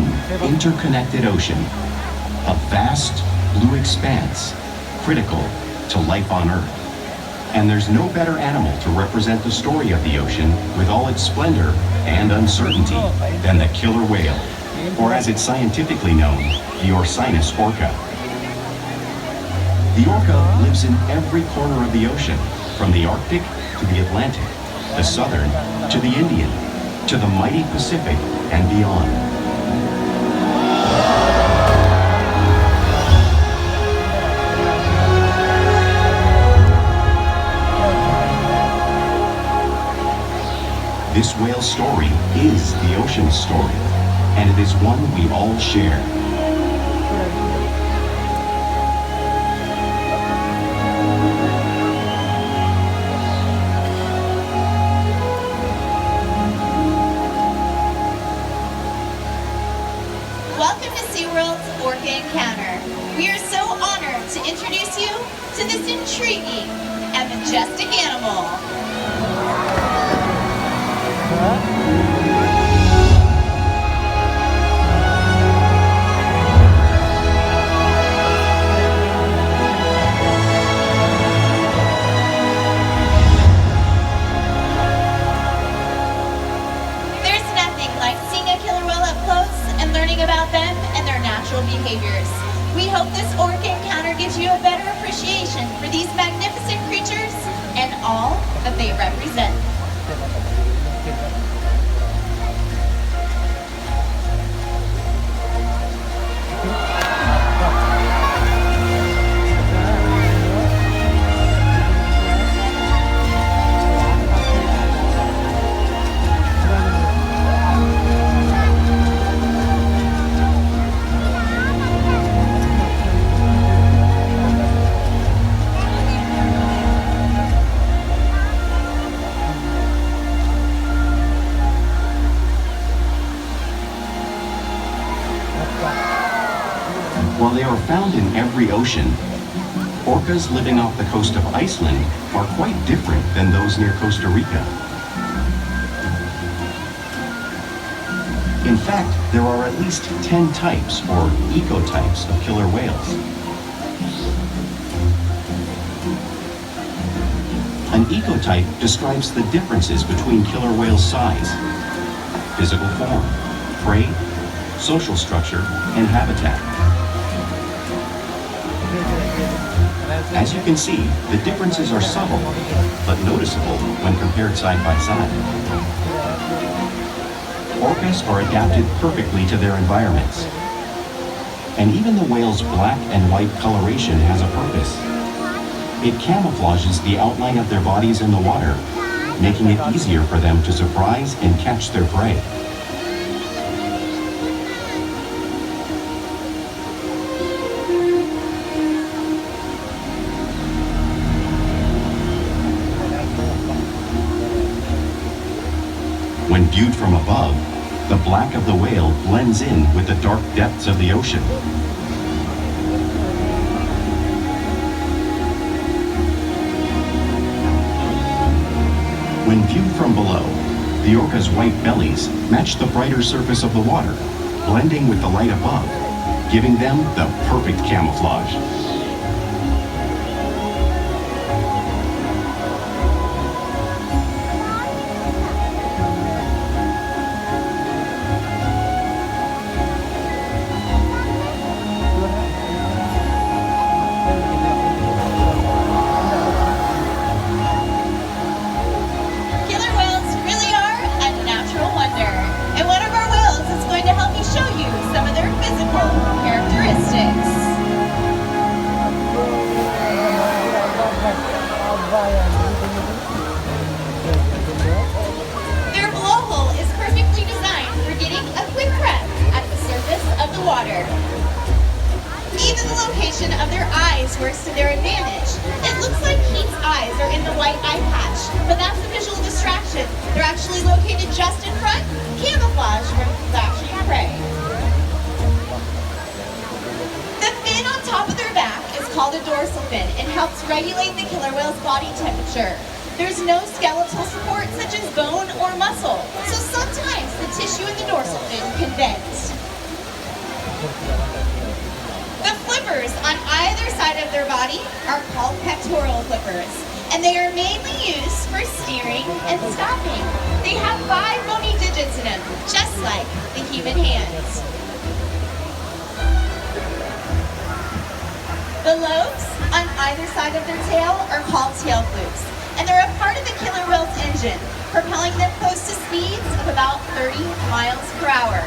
one interconnected ocean, a vast blue expanse critical to life on Earth. And there's no better animal to represent the story of the ocean with all its splendor and uncertainty than the killer whale, or as it's scientifically known, the Orcinus orca. The orca lives in every corner of the ocean, from the Arctic to the Atlantic, the Southern to the Indian, to the mighty Pacific and beyond. This whale story is the ocean's story, and it is one we all share. Welcome to SeaWorld's Orca Encounter. We are so honored to introduce you to this intriguing and majestic animal. There's nothing like seeing a killer whale up close and learning about them and their natural behaviors. We hope this Orca Encounter gives you a better appreciation for these magnificent creatures and all that they represent. While they are found in every ocean, orcas living off the coast of Iceland are quite different than those near Costa Rica. In fact, there are at least 10 types or ecotypes of killer whales. An ecotype describes the differences between killer whales' size, physical form, prey, social structure, and habitat. As you can see, the differences are subtle, but noticeable when compared side by side. Orcas are adapted perfectly to their environments. And even the whale's black and white coloration has a purpose. It camouflages the outline of their bodies in the water, making it easier for them to surprise and catch their prey. When viewed from above, the black of the whale blends in with the dark depths of the ocean. When viewed from below, the orca's white bellies match the brighter surface of the water, blending with the light above, giving them the perfect camouflage. Their blowhole is perfectly designed for getting a quick breath at the surface of the water. Even the location of their eyes works to their advantage. It looks like Heat's eyes are in the white eye patch, but that's a visual distraction. They're actually located just in front, camouflage from flashing prey. The fin on top of their back is called a dorsal fin and helps regulate the killer whale's body temperature. There's no skeletal support such as bone or muscle, so sometimes the tissue in the dorsal fin can bend. The flippers on either side of their body are called pectoral flippers, and they are mainly used for steering and stopping. They have 5 bony digits in them, just like the human hands. The lobes on either side of their tail are called tail flukes, and they're a part of the killer whale's engine, propelling them close to speeds of about 30 miles per hour.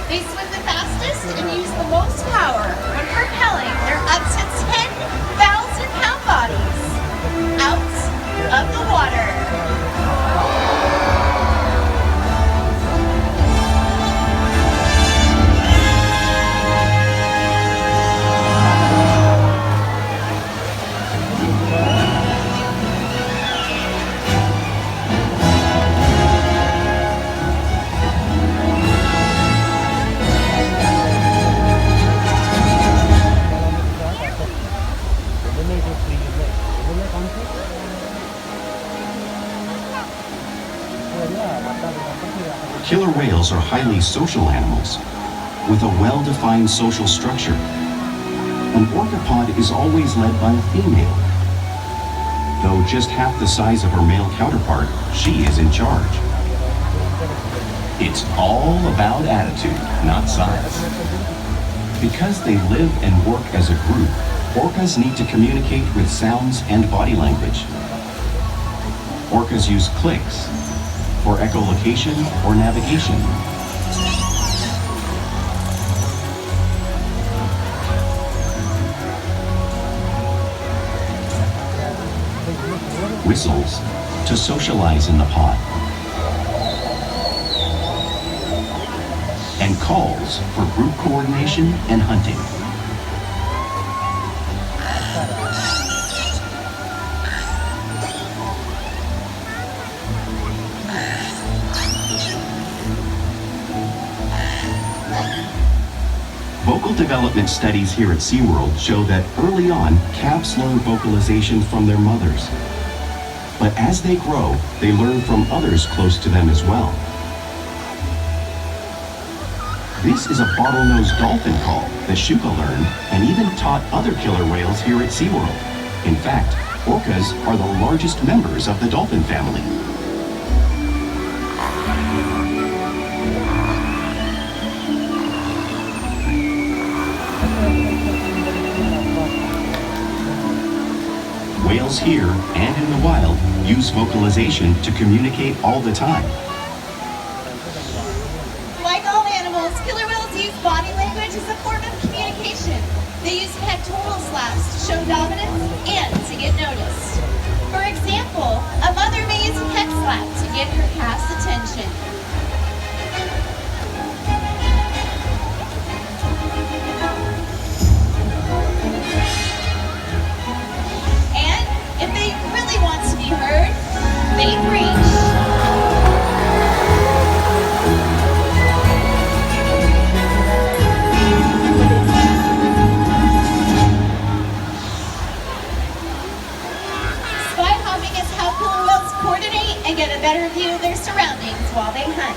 They swim the fastest and use the most power when propelling their up to 10,000-pound bodies out of the water. Killer whales are highly social animals with a well-defined social structure. An orca pod is always led by a female. Though just half the size of her male counterpart, she is in charge. It's all about attitude, not size. Because they live and work as a group, orcas need to communicate with sounds and body language. Orcas use clicks for echolocation or navigation. Whistles to socialize in the pod. And calls for group coordination and hunting. Vocal development studies here at SeaWorld show that early on, calves learn vocalization from their mothers. But as they grow, they learn from others close to them as well. This is a bottlenose dolphin call that Shuka learned and even taught other killer whales here at SeaWorld. In fact, orcas are the largest members of the dolphin family. Whales here and in the wild use vocalization to communicate all the time. Like all animals, killer whales use body language as a form of communication. They use pectoral slaps to show dominance and to get noticed. For example, a mother may use a pec slap to get her calf's attention. If they really want to be heard, they preach. Spy hopping is how killer whales coordinate and get a better view of their surroundings while they hunt.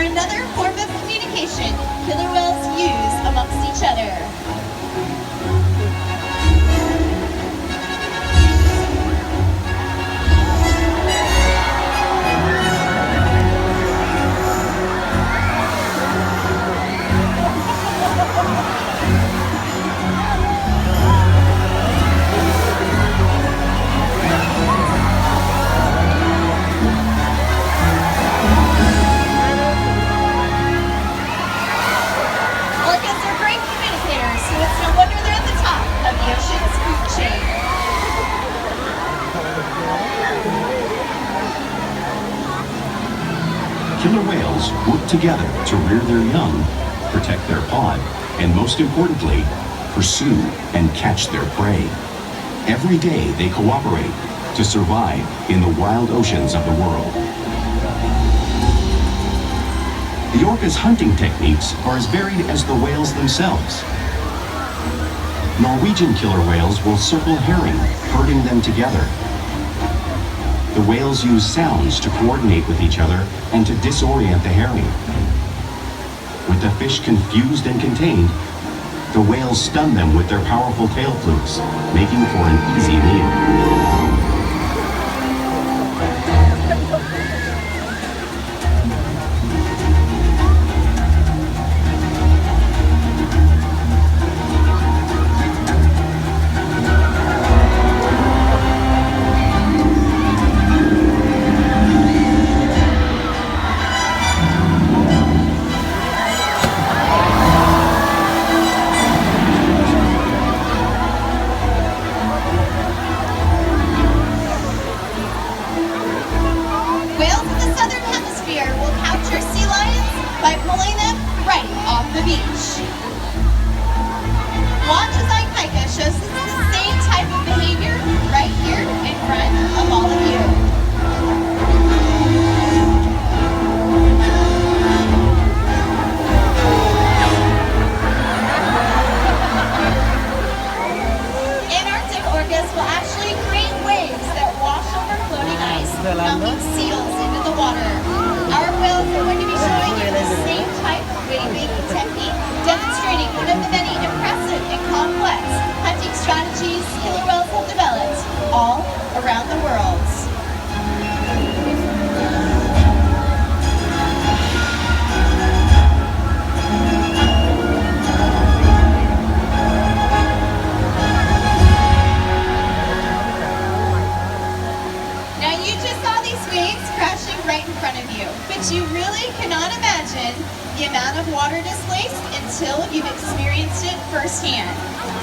Another form of communication killer whales use amongst each other. Killer whales work together to rear their young, protect their pod, and most importantly, pursue and catch their prey. Every day they cooperate to survive in the wild oceans of the world. The orca's hunting techniques are as varied as the whales themselves. Norwegian killer whales will circle herring, herding them together. The whales use sounds to coordinate with each other and to disorient the herring. With the fish confused and contained, the whales stun them with their powerful tail flukes, making for an easy meal. Dumping seals into the water. Our whales are going to be showing you the same type of wave-making technique, demonstrating one of the many impressive and complex hunting strategies killer whales have developed all around the world. But you really cannot imagine the amount of water displaced until you've experienced it firsthand.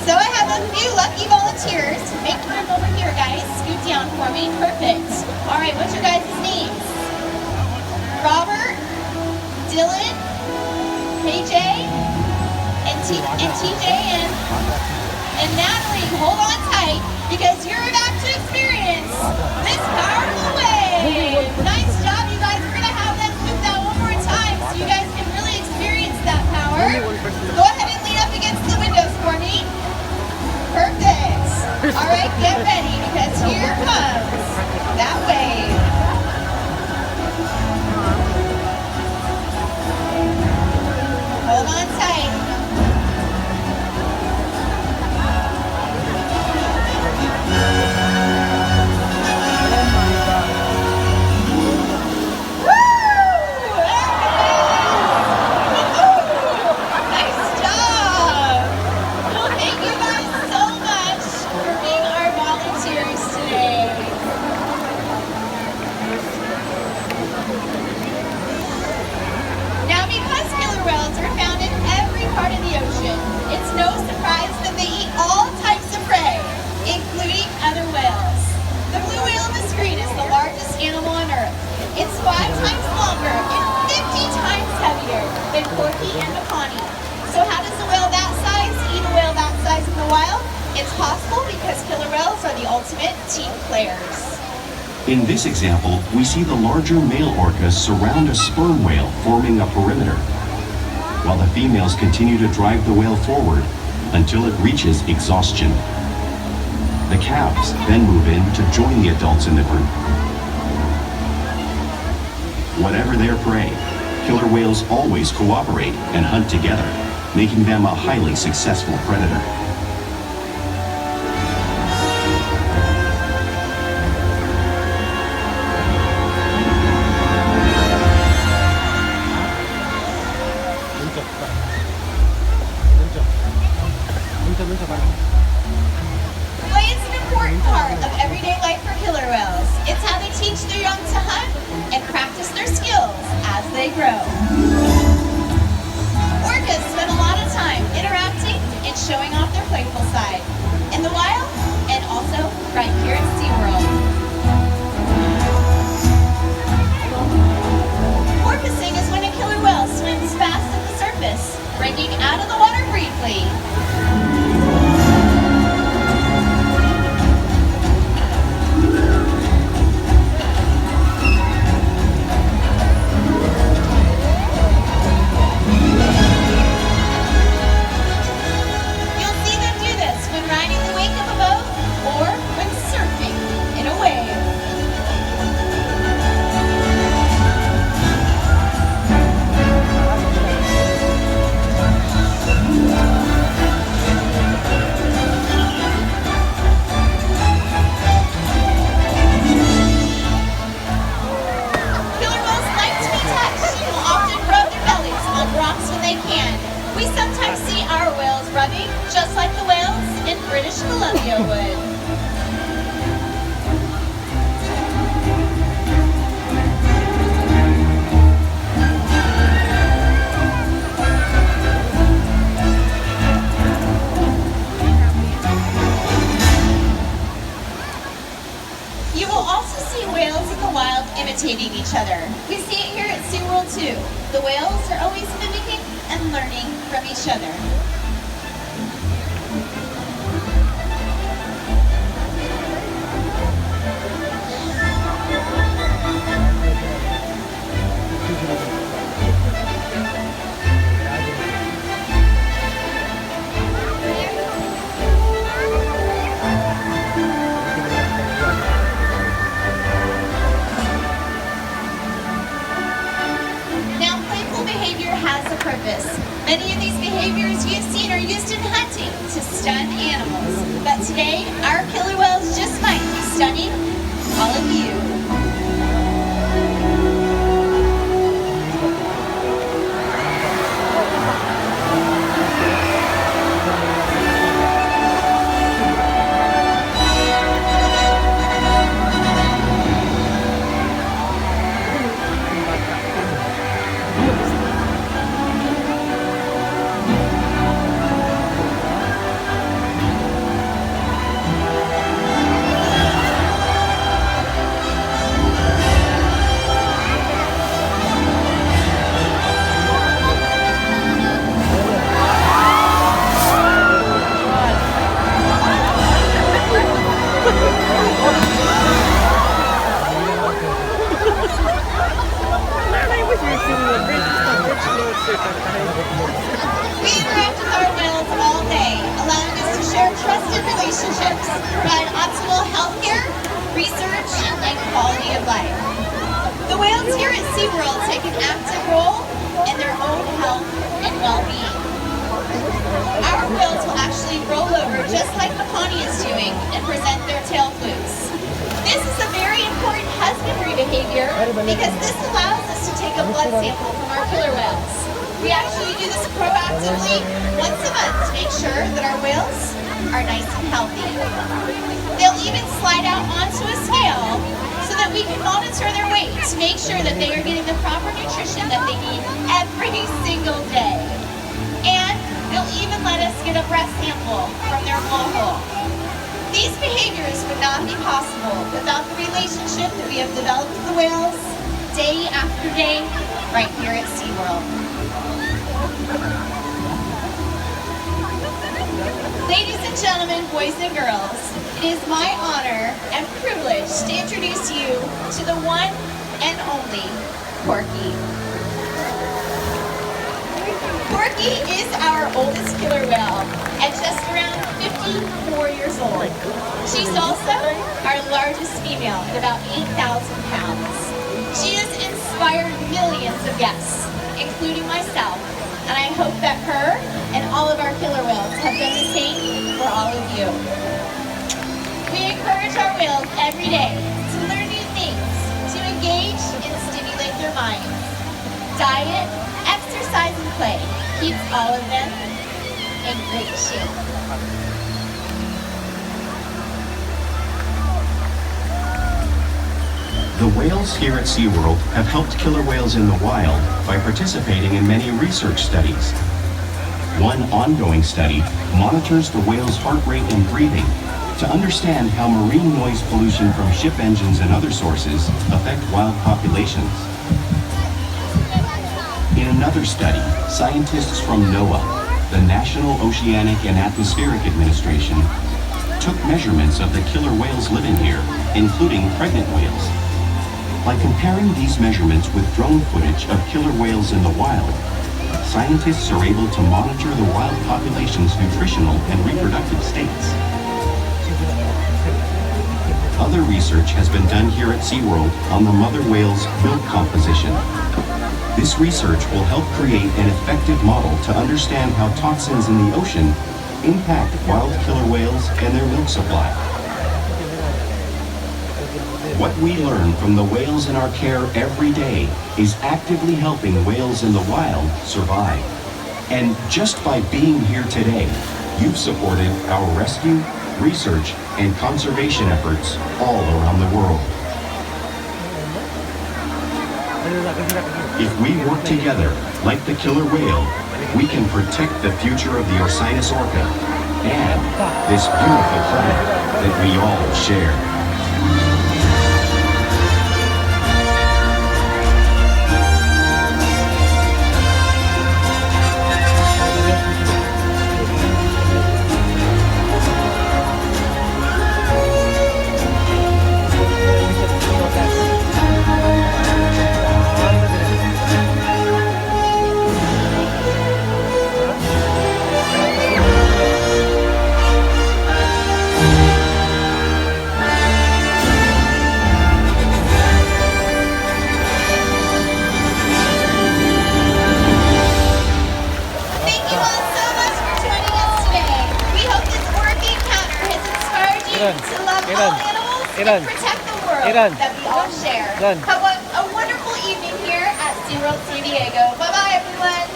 So I have a few lucky volunteers. Make room over here, guys. Scoot down for me. Perfect. All right, what's your guys' names? Robert, Dylan, KJ, and TJ, and Natalie. Hold on tight, because you're about to experience this powerful wave. Nice job, you guys. We're going to have them do that one more time so you guys can really experience that power. Go ahead and lean up against the windows for me. Perfect. All right, get ready, because here comes that wave. Hold on tight. It's possible because killer whales are the ultimate team players. In this example, we see the larger male orcas surround a sperm whale, forming a perimeter, while the females continue to drive the whale forward until it reaches exhaustion. The calves then move in to join the adults in the group. Whatever their prey, killer whales always cooperate and hunt together, making them a highly successful predator. Play is an important part of everyday life for killer whales. It's how they teach their young to hunt and practice their skills as they grow. Orcas spend a lot of time interacting and showing off their playful side in the wild and also right here at SeaWorld. Porpoising is when a killer whale swims fast at the surface, breaking out of the water briefly. We sometimes see our whales rubbing just like the whales in British Columbia would. You will also see whales in the wild imitating each other. We see it here at SeaWorld too. The whales are always mimicking and learning from each other. Purpose. Many of these behaviors you've seen are used in hunting to stun animals, but today our killer whales just might be stunning all of you. We interact with our whales all day, allowing us to share trusted relationships, provide optimal healthcare, research, and quality of life. The whales here at SeaWorld take an active role in their own health and well-being. Our whales will actually roll over just like the Pawnee is doing and present their tail flukes. This is a very important husbandry behavior because this allows us to take a blood sample from our killer whales. We actually do this proactively once a month to make sure that our whales are nice and healthy. They'll even slide out onto a scale so that we can monitor their weight to make sure that they are getting the proper nutrition that they need every single day. And they'll even let us get a breast sample from their blowhole. These behaviors would not be possible without the relationship that we have developed with the whales day after day right here at SeaWorld. Ladies and gentlemen, boys and girls, it is my honor and privilege to introduce you to the one and only Orca. Orca is our oldest killer whale at just around 54 years old. She's also our largest female at about 8,000 pounds. She has inspired millions of guests, including myself, and I hope that her and all of our killer whales have done the same for all of you. We encourage our whales every day to learn new things, to engage and stimulate their minds. Diet, exercise, and play keeps all of them in great shape. The whales here at SeaWorld have helped killer whales in the wild by participating in many research studies. One ongoing study monitors the whale's heart rate and breathing to understand how marine noise pollution from ship engines and other sources affect wild populations. In another study, scientists from NOAA, the National Oceanic and Atmospheric Administration, took measurements of the killer whales living here, including pregnant whales. By comparing these measurements with drone footage of killer whales in the wild, scientists are able to monitor the wild population's nutritional and reproductive states. Other research has been done here at SeaWorld on the mother whale's milk composition. This research will help create an effective model to understand how toxins in the ocean impact wild killer whales and their milk supply. What we learn from the whales in our care every day is actively helping whales in the wild survive. And just by being here today, you've supported our rescue, research, and conservation efforts all around the world. If we work together, like the killer whale, we can protect the future of the Orcinus orca and this beautiful planet that we all share. To love all animals and protect the world that we all share. Have a wonderful evening here at SeaWorld San Diego. Bye-bye, everyone.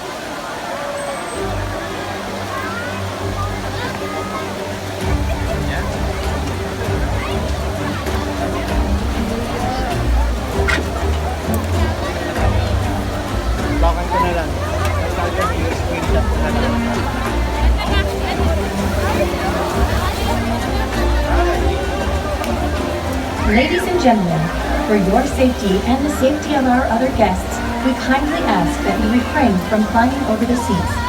Bakan ko na lang. Screenshot ko na lang. Ladies and gentlemen, for your safety and the safety of our other guests, we kindly ask that you refrain from climbing over the seats.